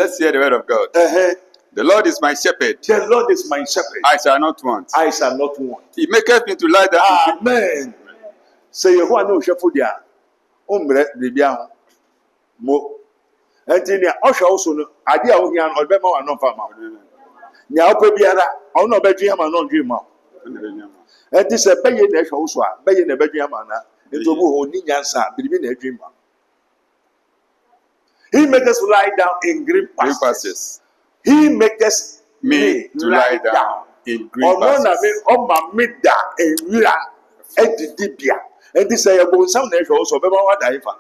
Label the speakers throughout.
Speaker 1: Let's hear the word of God. The Lord is my shepherd.
Speaker 2: The Lord is my shepherd.
Speaker 1: I shall not want.
Speaker 2: I shall not want.
Speaker 1: He maketh me to lie down.
Speaker 2: Amen. Say Yehovah no hwefo dia. Ombre bibia mo. Enti ne ohwa wo so no ade a wo hia no obema wa no fa ma. Ne a opa biara ono no bedwe ma no ndwe ma. Enti se beye na hwa wo so a beye na bedwe ma na. Enti obu ho ni nyansa biribi na edwe ma. He makes us lie down in green pastures. He makes
Speaker 1: Me to lie down in green pastures.
Speaker 2: Oma mida ewira edidibia. And this say about some nation also be one die fa.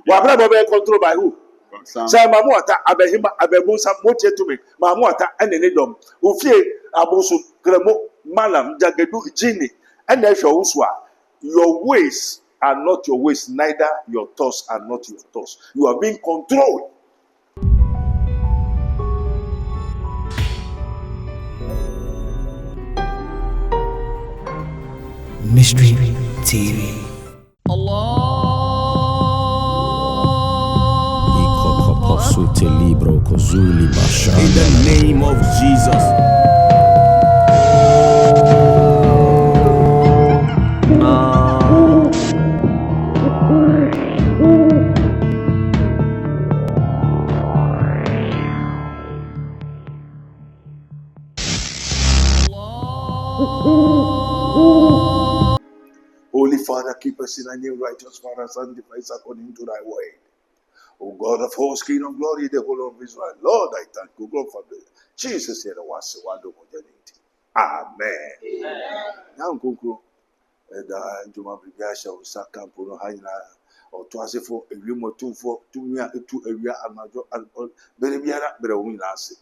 Speaker 2: Wa bra bo be control by who? Say mamu ata abehima abegun sam motie to me. Mamu ata ene ne dom. Ofie abosu kremo malam jagedu jini. Ene hwe usu a your ways are not your ways, neither your thoughts are not your thoughts. You are being controlled.
Speaker 3: Mystery TV.
Speaker 4: In the name of Jesus.
Speaker 2: Holy Father, keep us in thy name, righteous Father, sanctify us according to thy word. O God of hosts, King of glory, the whole of Israel, Lord, I thank you, God, for the Jesus here was a wonderful journey. Amen. Now, Kuku, and Juma Bigasha, Saka, Puno Haina, or Twasifo, a room or two for 2 years, 2 area, and Berebiana, Berawinasi.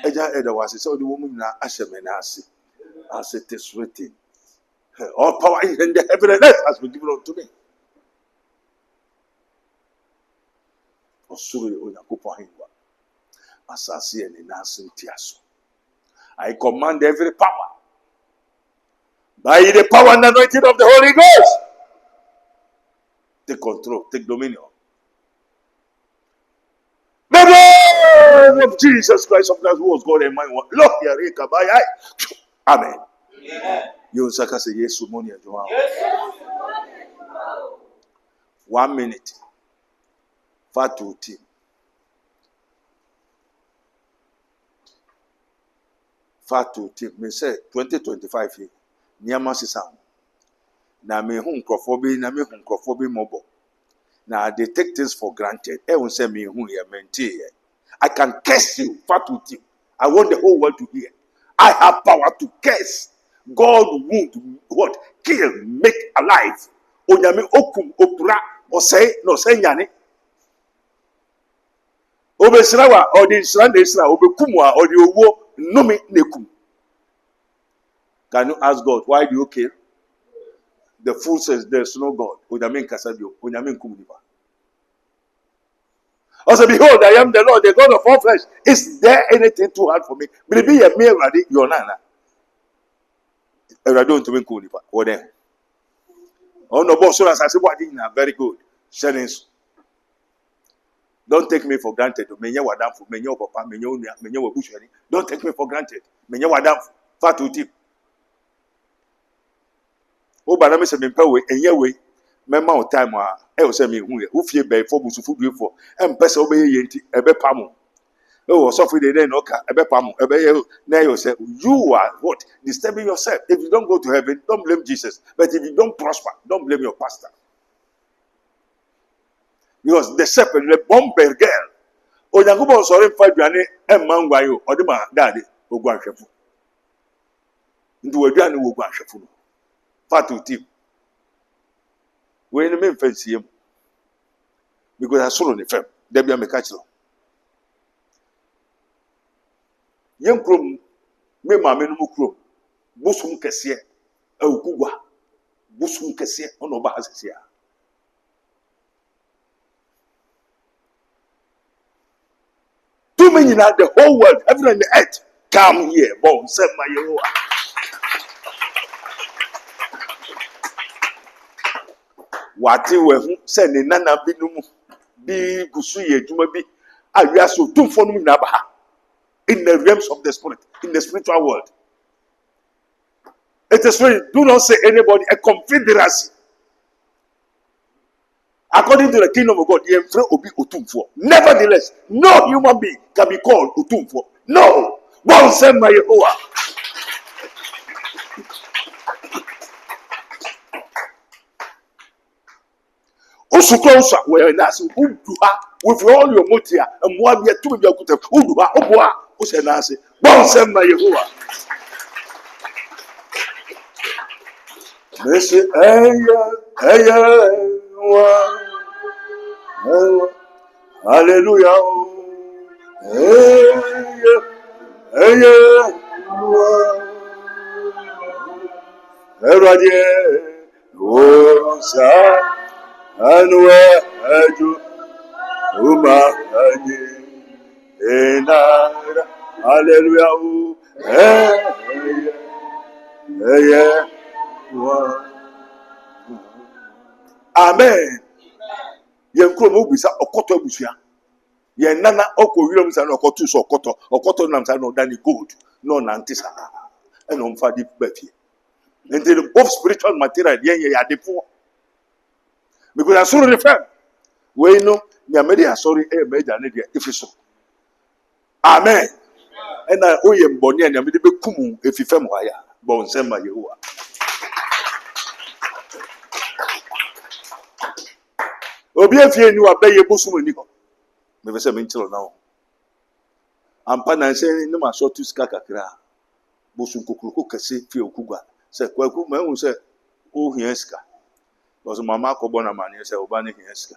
Speaker 2: Eda was so the woman now, Ashemenasi, as it is written. All power in the heaven and earth has been given unto me. I command every power by the power and anointing of the Holy Ghost. Take control, take dominion. The blood of Jesus Christ of Nazareth was God and mine. Lord, amen. You say yes, money. 1 minute. Fatu team. Me say 2025 here. Niyama sisa. Na me hu nkrofobi na me hu nkrofobi mobo. Na they take things for granted. Won't say me hu ye mente. I can curse you, Fatu team. I want the whole world to hear. I have power to curse. God won't what? Kill, make alive. Onyame okum opura osei no sei nyane. Obesrawa odi nsra na esra obekum a odi owo nomi nekum. Can you ask God why do you kill? The fool says there's no God. Onyame nkasadio, onyame nkum nipa. Also behold, I am the Lord, the God of all flesh. Is there anything too hard for me? Maybe ye me ready your nana. I don't even cool nipa. What then? Oh no, boss, so as I say, what is very good. Shenings. Don't take me for granted. Menye wadam for menye papa, menye unia, menye wabusheri. Don't take me for granted. Menye wadam fatu tip. O ba na me se me pewe enye we. Mema o time a e o se me hu ye. Ufie be for busufu bi for. Empese obeye ye nti ebe pamo. Oh, so for the day no ka ebe pamo. Ebe ye na you say you are what? Disturbing yourself. If you don't go to heaven, don't blame Jesus. But if you don't prosper, don't blame your pastor. Because the shepherd, the bomber girl, Oyakubo sorry for Johnny and Mangwayo, or the man daddy, who go shafu. Into a Johnny who go shafu. Fatu tip. When the men fancy him, because I saw on the firm, there be a mechanical. Young crum, me mamma no crum, Busum Cassia, O Cuba, Busum Cassia, on Obasia. Too many in the whole world, heaven and the earth, come here, bon, send my Yehovah. Wati we send nana binumu bi gusu ye juma bi we are so too for in the realms of the spirit, in the spiritual world. It is really, do not say anybody a confederacy. According to the kingdom of God, nevertheless, no human being can be called Utumfo. No. One send my Yehovah. Usukonsa where nasi uduha with all your motia and one year to be akuta uduha obwa usenasi one send my Yehovah. Mercy, hallelujah. Amen. Yenkro mo bisa okoto abusia. Ye nana okọ wiram sa na okoto so okoto nam sa na odani gold no nantisa. E no mfa di bafie. Enti both spiritual material ye yadefo. Because asoro the firm. We no nyamede asori e meja ne de efiso. Amen. E na oye mboni nyamede bekumu efifem haya. Bon sema Yehowa. Obi afie ni wa beye bosumu ni ko. Me be se me nchiro na wo. Ampa na nse ni ma so tu ska kakra. Bosun kokuru kase fie okugwa. Se kwaku ma hu se o hia ska. Because mama ko bona mani se oba ne hia ska.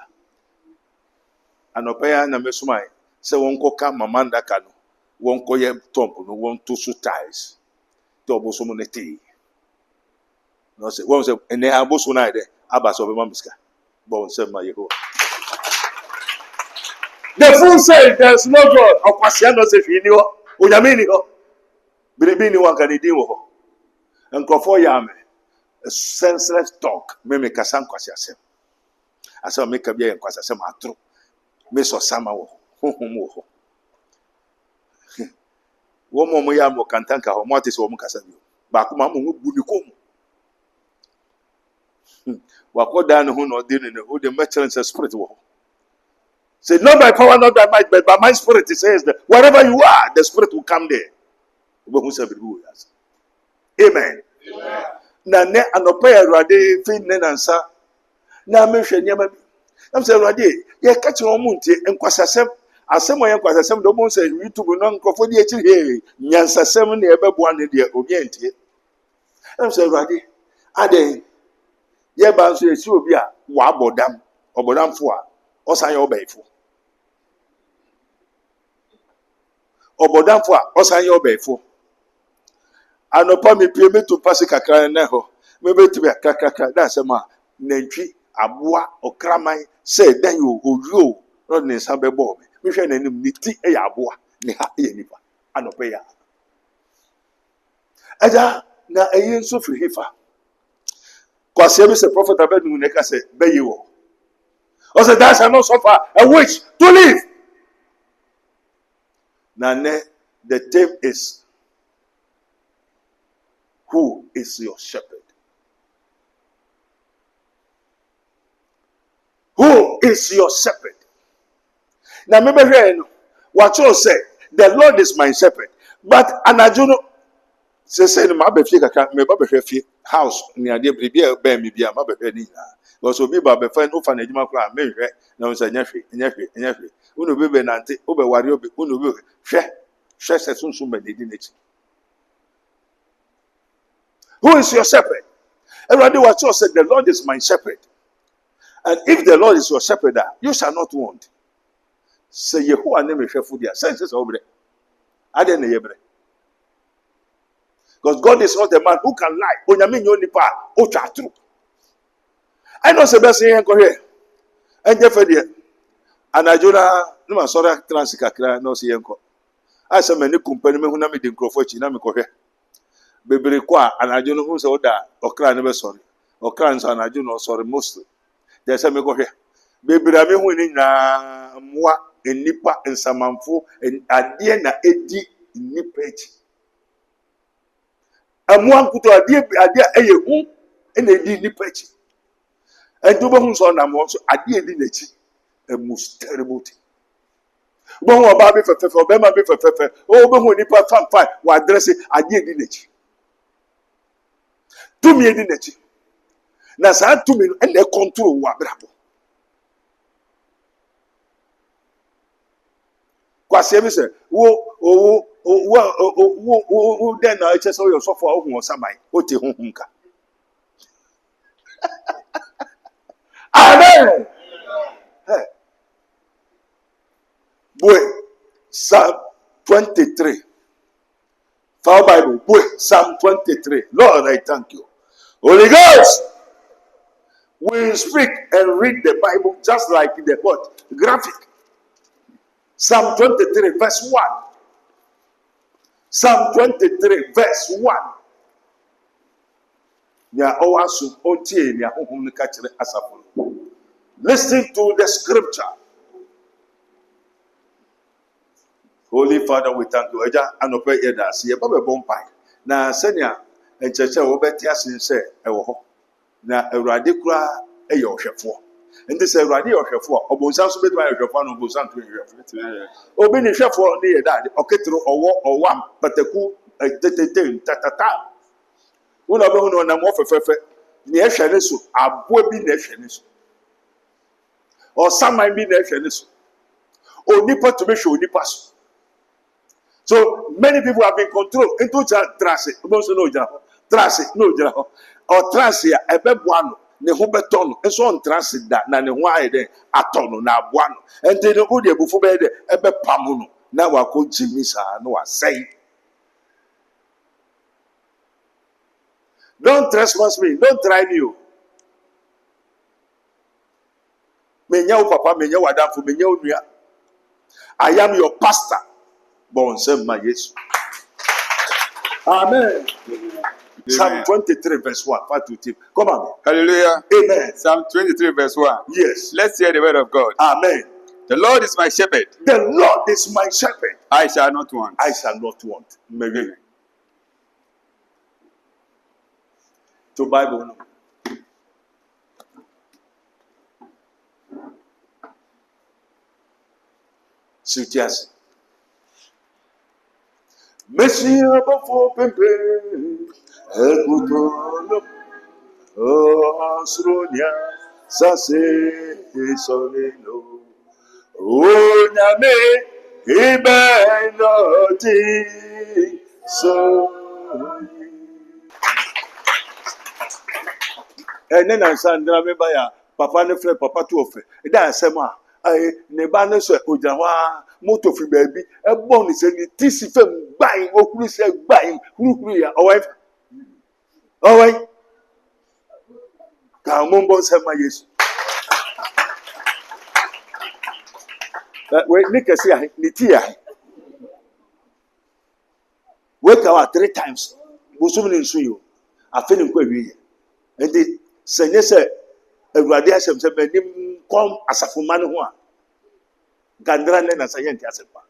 Speaker 2: Anopa ya na mesumai se won koka mama ndaka no. Won koye top no won to su ties. To bosumu ne ti. No se won se ene abosu na ide abaso be mamiska. Bon save my Yehovah. The fool said there's no God. Okwasia no se fi ni ho. Onyame ni ho. Biribi ni wan kan di ho. Nkofo ya me. Senseless talk. Me kasa nkwasi asem. Asem me ka bia nkwasi asem atro. Me so sama wo. Honhom wo. Wo mo ya mo kantanka ho. Mo atese wo mo kasa bi. Ba kuma mo bu ni kom. Wakoda no no dinu no o the merchant spirit wo. Say not by power, not by might, but by my spirit. It says that wherever you are, the spirit will come there. Amen. Na ne anopa Awurade fi ne nansa na mehwe nyama bi. Nam say Awurade ye ka che omo ntie enkwasasem asem ye enkwasasem do mo say YouTube no nkofo di echi he nyansasem na ebeboa ne de obi entie. Nam say Awurade aden ye ba nso esi obi a wa abodam obodamfo a osan ye obaifo obodamfo a osan ye obaifo anopa me pie me to pass kakra na ho me betu be kakra da asema nantwi aboa okraman say dan yo owo no ne nsa bebo me hwe nanim ni ti e ya aboa ne ha ye nipa anopa ya aja na eyin so firi hifa kwase be say prophet abednu ne ka say beyewo o say that shall not suffer a witch to live. Now the theme is, who is your shepherd? Who is your shepherd? Now remember here what you say, the Lord is my shepherd, but anajuno say ma be fie kaka me ba be hwe house ni ade bibia ba mi bia ma be hwe ni na because obi ba be fa no fa na adwuma kra me hwe na so nyahwe unu be nante obe ware obi unu be hwe se sunsun be di nechi. Who is your shepherd? Everybody what you said, the Lord is my shepherd, and if the Lord is your shepherd, you shall not want. Say Yehovah name hwe fu dia senses obre ade na yebre. Because God is not a man who can lie. Onyame nyo nipa o twa true. I know se best here here. Enje fe de. Anajona no ma sora transika kra no se yenko. Asa mani company me hu na me de nkrofo chi na me kohwe. Bebere kwa anajono hu se oda okra ne be sorry. Okra nso anajono sorry mostly. There se me kohwe. Bebere me hu ni na mwa enipa nsamanfo adeɛ na edi nipa akyi amoa nkuto adeɛ ɛyɛ hu ɛna edi nipa akyi ɛnto bɛhu sɛ ɔnam wɔn so adeɛ edi n'akyi a most terrible thing bɛhu ɔbaa bi fɛfɛɛfɛ ɔbɛrima bi fɛfɛɛfɛ bɛhu nipa fanfan wɔ adrɛse adeɛ edi n'akyi tumi edi n'akyi na saa tumi no ɛna ɛkɔntoro wɔ abrabɔ kwasi bi sɛ wo den na ɛkyɛ sɛ ɔyɛ sɔfo a ɔhu ɔsaman ɔte honhom ka amen boy Psalm 23 Our Bible boy Psalm 23 Lord I thank you Holy Ghost we speak and read the Bible just like the what graphic Psalm 23 verse 1 Psalm 23 verse 1 Listen to the scripture. Holy Father, we thank you. Eja anope yeda si eba be bompai. Na senia encheche wo beti asin se ewo ho. Na Awurade kura eye ohwefo. Nti se Awurade ohwefo, obonsan so betu ahwefo na obonsan to ahwefo. Obi ni hwefo ni yeda de oketro owam pataku tetete tatata. Una be hu no na mo fefefe. Ni ehwe ne so, abo bi na ehwe ne so. Or someone be there, onipa to make sure onipa so. So many people have been controlled into trance. Trance, no, or trance ya ebe buano ne ho beton enso on trance da na ne ho ayede atono na buano ente ne odi ebufu be de ebe pamu no na wako jimisa no asai. Don't trespass me, don't try me. Menya papa, menya wadamfo, menya onua. I am your pastor. Bon sem ma Yesu. Amen. Psalm 23 verse 1. 5 to 10. Come on.
Speaker 1: Hallelujah.
Speaker 2: Amen.
Speaker 1: Psalm 23 verse 1.
Speaker 2: Yes.
Speaker 1: Let's hear the word of God.
Speaker 2: Amen.
Speaker 1: The Lord is my shepherd.
Speaker 2: The Lord is my shepherd.
Speaker 1: I shall not want.
Speaker 2: I shall not want. Maybe. To Bible no. Sutias. Messia before Pepe, Ekutono, Asronia, Sase, Solino, Onyame, Ibenoti, so. And then I said, Dramebaya, Papa ne fre, Papa to offer. That's Sema. Ne ba ne so oja wa moto fi baabi e bon ni se ni tisi fam gban okuru se gban kurukuru ya owai ka mo bon se ma Yesu we ni kesi ya ni ti ya we ka wa 3 times busum ni nsu yo afi ni kwa wi enti senye se Awurade asem se manim kom asafuma ne ho a gandra ne na sayenti asepa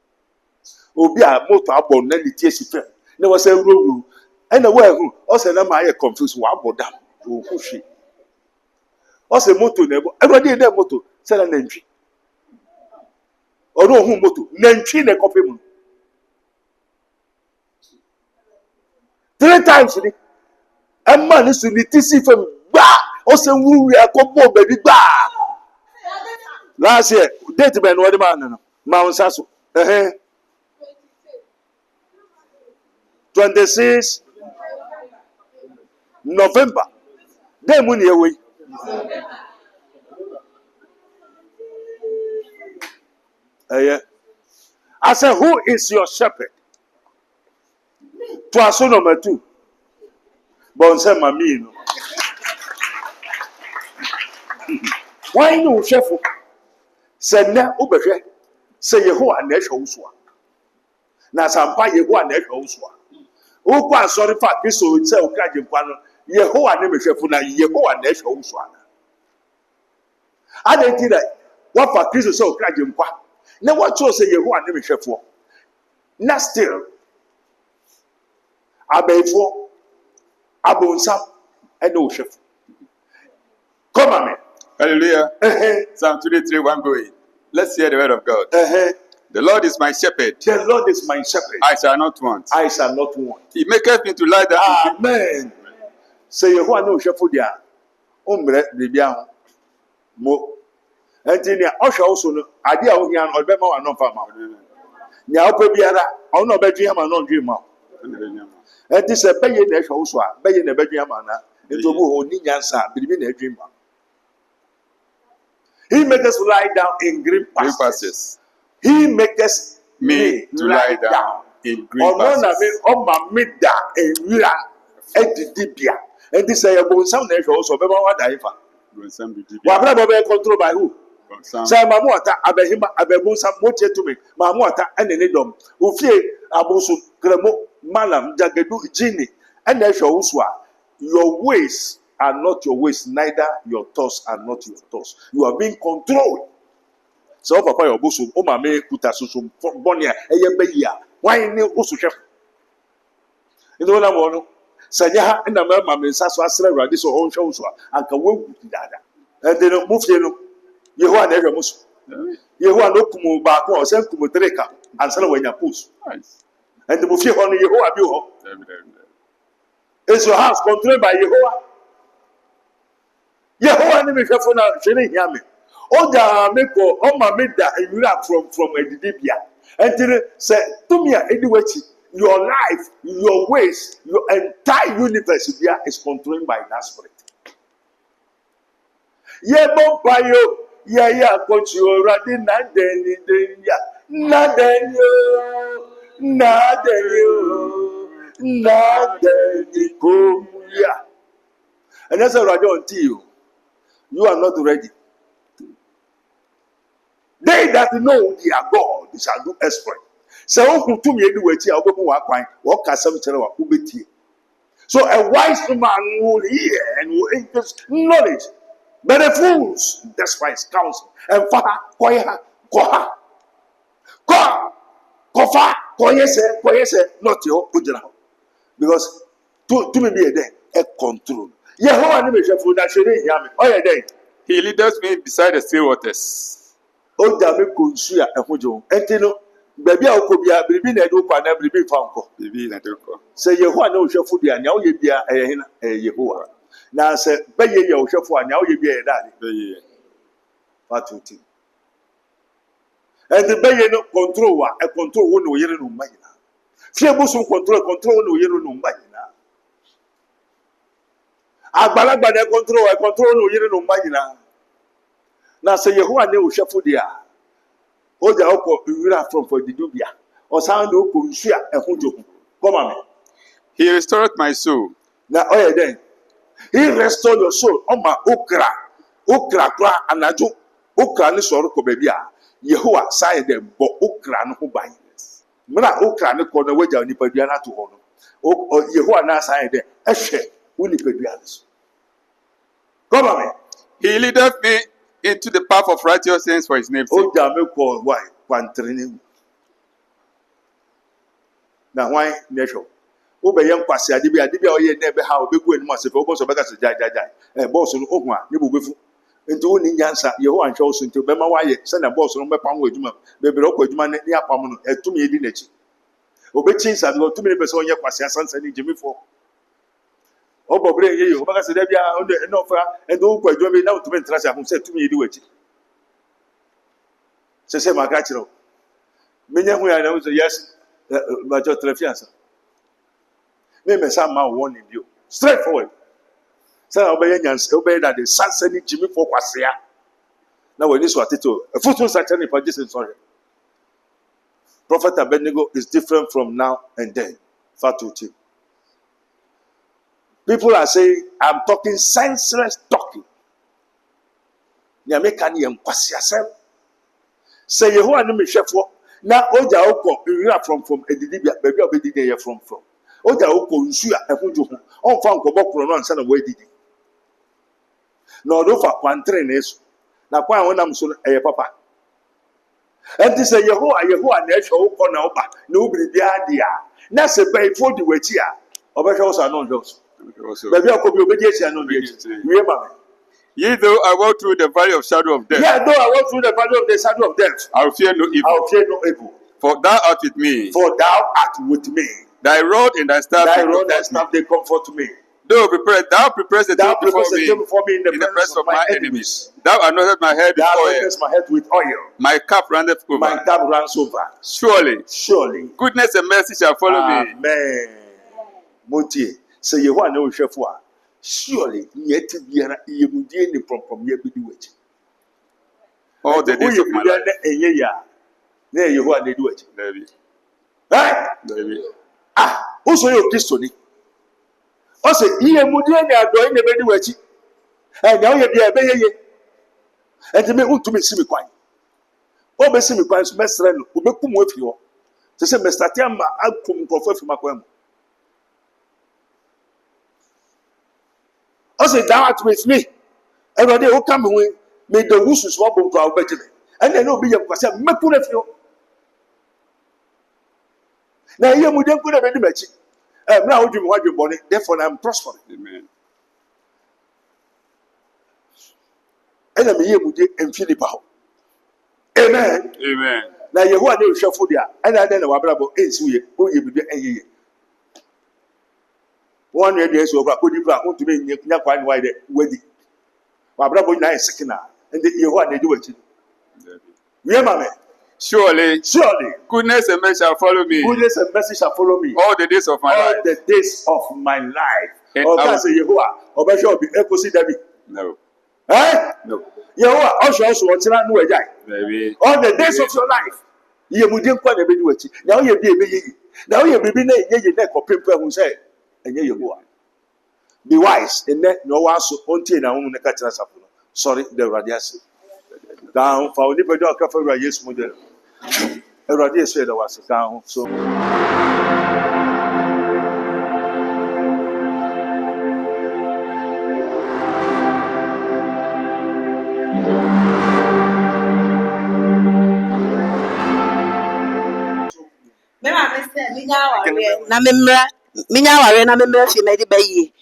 Speaker 2: obi a moto abon na litie sife ne wasa wuro ena wa hu o se na ma ye confuse wa abodam o hwehwe o se moto na ebo Awurade de moto se na nantwi o no hu moto nantwi na kope mu 3 times ni amma ni su ni tisife ba o se wuru ya ko bo baby ba last year date ben what man no ma unsa so 26 November day mu ni ewe I said who is your shepherd to aso number 2 bon say mami no why no shepherd say na obehwe say Yehowa na ehwe usua na sampa Yehowa na ehwe usua o kwa sorry fa Kristo say o kraje mpa no Yehowa na mehwefu na Yehowa na ehwe usua na adenti da what for Kristo say o kraje mpa na what you say Yehowa ne mehwɛfoɔ na still abɛɛfoɔ abonsam ɛne ohwɛfo come on.
Speaker 1: Hallelujah. Psalm 23, 1 going. Let's hear the word of God. The Lord is my shepherd.
Speaker 2: The Lord is my shepherd.
Speaker 1: I shall not want.
Speaker 2: I shall not want.
Speaker 1: He maketh me to lie down.
Speaker 2: Amen. Say Yehowa ne ohwɛfo dia. Ombre bibia ho. Mo. Enti ne ohwɛ wo so no ade a wo hia no ɔbɛma wa no fa ma. Nya opɛ biara ɔno ɔbɛdwe ama no ndwe ma. Enti sɛ bɛyɛ na ehwɛ wo so a bɛyɛ na bɛdwe ama na. Enti obu ho ni nyansa biribi na edwe ma. He makes us lie down in green pastures. He makes
Speaker 1: Me to lie down in green
Speaker 2: pastures.
Speaker 1: pastures.
Speaker 2: Ọma mi da ewira edidibia. Enti sɛ yɛ bonsam na ehwɛ wo so ɔbɛma wa da ifa. Wa bra bɔ bɛ control by who? Sɛ mamu ata abɛhima abɛbonsam motie to me. Mamu ata ɛne ne dɔm. Ofie aboso kremo malam jagedu jini ɛna ehwɛ wo so a your ways are not your ways, neither your thoughts are not your thoughts. You are being controlled. So papa your boss o ma me kuta susu bonia eye beya. Why ni osu hwef. Ino na mo no. Sanya ha na ma me nsa so asra awurade so ho hwe so anka wagu dada. And then mo fie no Yehowa na ehwe mo so. Yehowa no kumu ba ko o se kumu treka ansa na wanya post. And mo fie ho no Yehowa bi ho. Is your house controlled by Yehowa? Yehowa ni mehwɛfo na hwene hia me. Oda me ko oma me da ewura from edidibia. Entire say to me edi wachi your life, your ways, your entire universe is controlled by that spirit. Ye bon payo ya kochi orade na deni denya na denyo na denyo na deni komuya. And that's what I don't tell you. You are not ready. They that know their God shall do exploit. So a wise man will hear and will increase knowledge. But the fools despise counsel. And koha, kofa, koyese, not your ujra. Because to me be a day, a control. Yehowa ni mehwɛfo na hwere hia me. Oyɛ dɛn?
Speaker 1: He leadeth me beside the still waters.
Speaker 2: Oda me konsu a ɛho dwo. Enti no, baabi a wokɔ bia biribi na ɛde wokɔ ana biribi fa nkɔ.
Speaker 1: Bibi na de ko.
Speaker 2: Sɛ Yehowa na ohwɛfo dia nea woyɛ bia ɛyɛ hena? Ɛyɛ Yehowa. Na sɛ bɛyɛ yɛ ohwɛfo a nea woyɛ bia ɛyɛ dade.
Speaker 1: Bɛyɛ.
Speaker 2: Fatuti. Enti bɛyɛ no control a control wo na oyere no mma nyina. Fie bosom control wo na oyere no mma nyina. Agbalagba na control no yire no magina. Na say Yehowa ne ohwefo de a. Oja okọ wira from for didubia. O sound okọ nsu a ehun joku. Come on me.
Speaker 1: He restored my soul.
Speaker 2: Na oye den. He restored your soul. Oma okra kra anajo. Okra ne soro ko baabi a. Yehowa say dem bo okra no ho ban. Mra okra ne ko na waja nipadua na to ho no. Yehowa na say dem ehwe unipadua. Come on me.
Speaker 1: He leadeth me into the path of righteousness for his name's sake.
Speaker 2: Oja me ko why kwantrene. Na why nesho. Wo be yen kwase ade bi oye na be ha obegu anim asefe wo so beka se jai. Boss no ohu a ne bobefu. Enti wo ni nyansa Yehowa nhwe wo so enti be ma waye se na boss no be pam wo adwuma. Be bere okọ adwuma ne apam no etumi edi nachi. Obechi sa no tumi ne be se onye kwase asansa ni jimifo. Obobre ye yo baka se da bia no fa endo kwa dwom na utumi ntrase ahun se tumi yedi wachi se maka chiro menya hu ya na wo yes ba jo trafiansa me sa ma warning bio straight forward say obey nyanse obey that the sansani jimi for kwasea na we ni so atito futu sacha ni pa Jesus sorry. Prophet Abednego is different from now and then. Fatuti. People are saying, I'm talking senseless talking. Nyamekani kwasiasem. Say Yehowa ni mehwefo na oja okọ ira from edidibia baby obedidi ye from. Oja okọ nsu a ehunjo ho. Onfa nkọbọ kro no ansa na we didi. Na odo fa kwantre na eso. Na kwa wonam so eye papa. And this a Yehoah natural corner oba, nobody be idea. That's a pay for the way here. Oberos are not those. Maybe I could be obedience and obedience. Remember.
Speaker 1: Yea, though I walk through the valley of shadow of death.
Speaker 2: Yeah, though I walk through the valley of the shadow of death,
Speaker 1: I will fear no evil.
Speaker 2: I will fear no evil.
Speaker 1: For thou art with me.
Speaker 2: For thou art with me.
Speaker 1: Thy rod and thy staff.
Speaker 2: Thy rod and staff they comfort me.
Speaker 1: Thou preparest the table
Speaker 2: before me in the
Speaker 1: presence of my enemies. Thou anointest my head with
Speaker 2: Thou
Speaker 1: oil.
Speaker 2: anointest my head with oil.
Speaker 1: My cup runneth over.
Speaker 2: My cup runs over.
Speaker 1: Surely, goodness and mercy shall follow me.
Speaker 2: Amen. Motie, say you want no chef. Surely, yet you would gain the from your bidwitch.
Speaker 1: All the days of my life.
Speaker 2: There you want to do it.
Speaker 1: Baby.
Speaker 2: Right? Also your Christoni. Also, ye mudian are going to be wetty. And now you're there, and to me, to me, see me quite. Oh, me see me quite, Messer, who make come with you. To say, Mr. Tiama, I'll come for my poem. Also, thou art with me. Every day, who come away, made the woods swap to our bedroom. And then no be a person, make one of you. Now, you would then put a very much. Now, you want your body, therefore, I'm prospering.
Speaker 1: Amen.
Speaker 2: And I'm here with you and Philip. Amen.
Speaker 1: Amen.
Speaker 2: Now, you want to shuffle there, and I don't know about AIDS. We will be a year. 1 year, so I could want to be not quite wide wedding. My brother, 9 seconds, and you want to do it. Remember me.
Speaker 1: Surely, goodness and mercy shall follow me.
Speaker 2: Goodness and mercy shall follow me
Speaker 1: all the days of my life.
Speaker 2: All the days of my life.
Speaker 1: And
Speaker 2: or can say Yehovah, or be sure be echo see David.
Speaker 1: No.
Speaker 2: Eh?
Speaker 1: No.
Speaker 2: Yehovah, also what's not no way.
Speaker 1: Maybe.
Speaker 2: All the days of your life. You would not quite be doing it. Now you be now you be your neck or people who say, and Yehovah. Be wise, and then no one so until now on the catch us up. Sorry, the radiation. Down for the pedal cafe, yes, model. A radiation was down so.
Speaker 5: Na memra fi me de bayi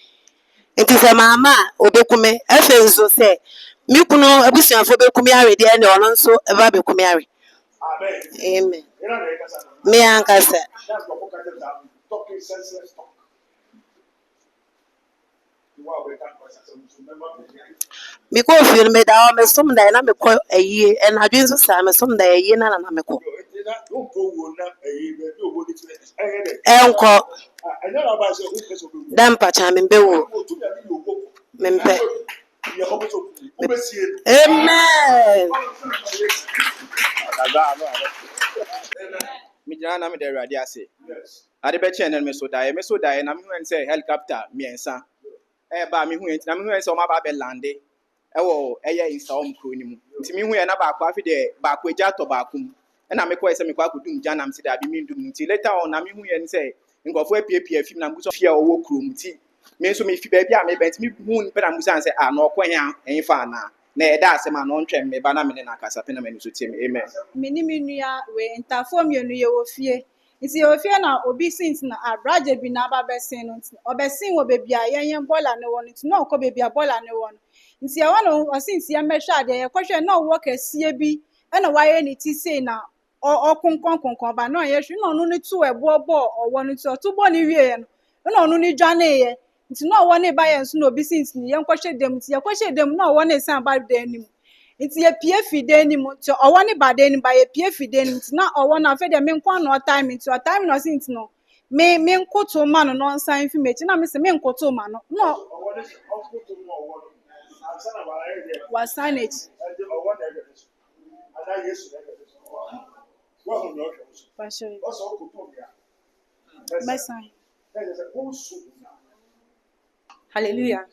Speaker 5: enti se mama obekume efe nso se mi kunu abusuafo bekumi are de ne ono nso eba bekumi are. Amen. Me ankasa mi ko fi me da o me som da na me ko ayie en adwen so sa me som da ayie na me ko enko dampa cha membe wo mempe. Amen.
Speaker 6: Me jana na me de radio ase. Ade be chen na me so die na me hu en say helicopter miensa. Ba me hu en na me hu en say o ma ba be lande. Ewo eye insa o mkro ni mu. Nti me hu en na ba kwa afi de ba kwa eja to ba kum. Na me kwa ese me kwa kodum jana me se da bi me ndum nti later on na me hu en say ngofo apiepie fim na mbuso fia owo krom nti me so me fi ba bia me bent me hu ni pe na mbuso an say no kwanya enfa na eda asema no ntwem me ba na me na kasa pe na me so tie me. Amen.
Speaker 7: Me ni me nua we ntafo mienu ye wo fie nti ye wo fie na obi sint na abraje bi na ba besin no nti obesin wo bebia yen bola ne wo nti na okọ bebia bola ne wo nti ye wono osinti ye mehwe ade ye kwohwe na wo kasie bi e na waye ni ti sei na okonkon ba na ye hwe na onu ni tu ebobo owo ni tu otubo ni wie ye no na onu ni dwane ye nti na owo ni ba ye nso na obi sinti ni ye nkwhwe dem nti ye kwhwe dem na owo ni san ba de anim nti ye pie fide anim nti owo ni ba de anim ba ye pie fide anim nti na owo na fe de me nkwa no time nti o time no sinti no me nkoto ma no no nsan fi mechi na me se me nkoto ma no no owo ni nkoto ma owo no ansana ba ye de wasanage owo na ye ada yesu na ye wa no pastor oso okoto bia mesan
Speaker 8: hallelujah.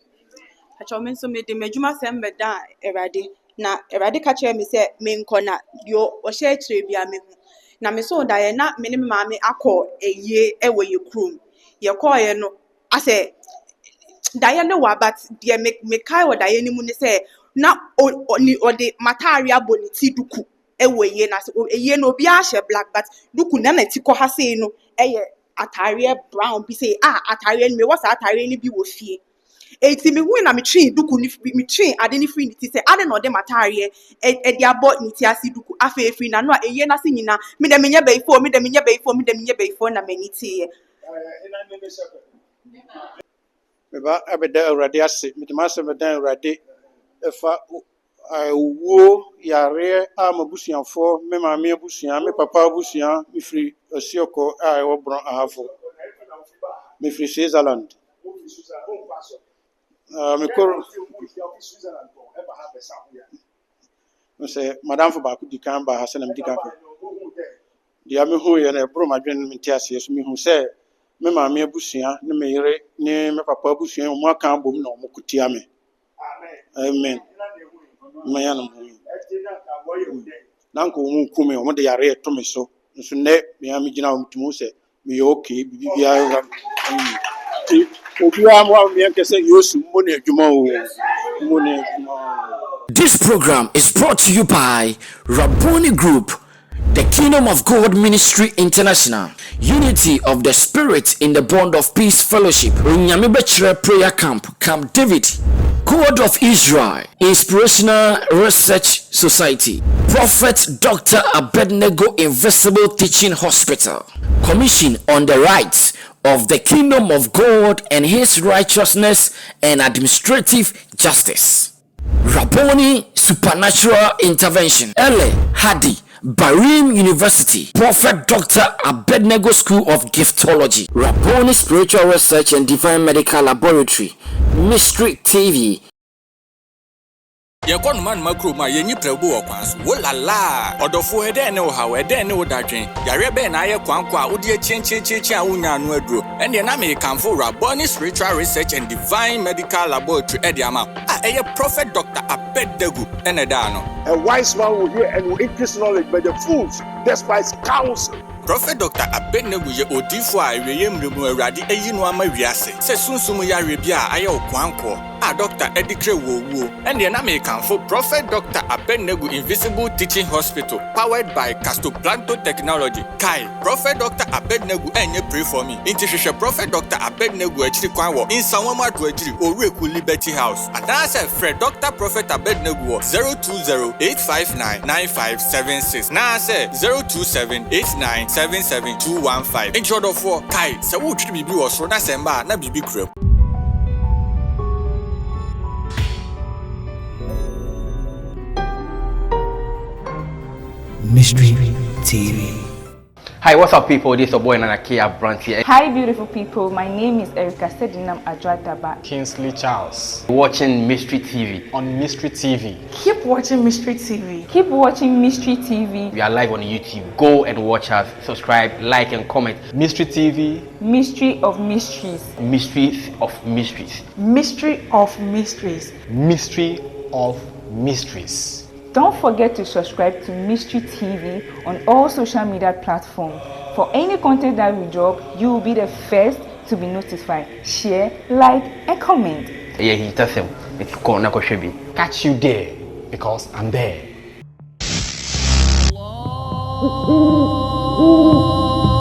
Speaker 8: Acho men so me de medjuma sem be da erade na erade ka kire me se me nkona yo o hye kire bia me hu na me so da ye na me ne me maame akọ eye ewo ye krum ye ko ye no ase da ye ne wa but de me kai wo da ye ni mu ne se na oni ode matari aboniti duku ɛwɔ yie na so yie no obi ahyɛ black but duku na na ti kɔ ha sei no ɛyɛ atare brown bi say atare no me wɔ sa atare no bi wɔ fie eti me hu na me twi duku ni me twi ade ni free ni ti say ade na ɔde matare e de abɔ ni ti ase duku afa free na no a yie na se nyina me de me nya bɛyifo me de me nya bɛyifo na mani tie
Speaker 9: meba abeda awurade ase medema ase meda awurade efa wo yare a mabusuafo me maame abusua me papa abusua me free osioko a e wo bron ahafo me free Switzerland me kor me say madam for ba ku dikan ba ha se na me dikan dia me hu ye na bro madwen me tiase so me hu say me maame abusua ne me yere ne me papa abusua mo aka bom na mo kutia me amen maya no nanko mu kume o mo de yare to me so nso ne me am gina o mtumu se me yo okay bibia obi am me nke se yosu mo ne adwuma o mo ne adwuma.
Speaker 10: This program is brought to you by Rabboni Group, the Kingdom of God Ministry International, Unity of the Spirit in the Bond of Peace Fellowship, Nyamibechre Prayer Camp, Camp David, God of Israel, Inspirational Research Society, Prophet Dr. Abednego Invisible Teaching Hospital, Commission on the Rights of the Kingdom of God and His Righteousness and Administrative Justice, Rabboni Supernatural Intervention, Ele Hadi, Barim University, Prophet Dr. Abednego School of Giftology, Rabboni Spiritual Research and Divine Medical Laboratory, Mystery TV.
Speaker 11: Yakon man makro ma yenyi prebu okwanso wo lala odofo ede ne wo hawo ede ne wo dadwen yare be na aye kwanko a wodi chenchen a wonya anu aduro ene na me kanfo Rabboni Spiritual Research and Divine Medical Laboratory ede ama eye Prophet Dr. Abednego ene da no.
Speaker 2: A wise man will hear and will increase knowledge, but the fools despise counsel.
Speaker 11: Prophet Dr. Abednego ye odifo a eweye mremu awurade eyi no ama wiase se sunsum yare bia aye okwanko a Dr. Edikre wo ene na me kanfo Prophet Dr. Abednego Invisible Teaching Hospital powered by Castoplanto Technology. Kai Prophet Dr. Abednego enye pray for me inti hwehwe Prophet Dr. Abednego akiri kwan wo insanwoma do akiri Oreku Liberty House adase Fred Dr. Prophet Abednego 020-859-9576 na say 027-8977-215 in order for Kai se wo twiri bibi wo so na semba na bibi kura.
Speaker 3: Mystery TV.
Speaker 12: Hi, what's up, people? This is your boy Nanakia Brant here.
Speaker 13: Hi, beautiful people. My name is Erica Sedinam Adrataba.
Speaker 14: Kingsley Charles.
Speaker 12: Watching Mystery TV.
Speaker 14: On Mystery TV.
Speaker 13: Keep watching Mystery TV. Keep watching Mystery TV.
Speaker 12: We are live on YouTube. Go and watch us. Subscribe, like, and comment.
Speaker 14: Mystery TV.
Speaker 13: Mystery of Mysteries.
Speaker 12: Mysteries of Mysteries.
Speaker 13: Mystery of Mysteries.
Speaker 14: Mystery of Mysteries.
Speaker 13: Don't forget to subscribe to Mystery TV on all social media platforms. For any content that we drop, you will be the first to be notified. Share, like, and comment.
Speaker 12: Yeah, he tells him.
Speaker 14: Catch you there, because I'm there.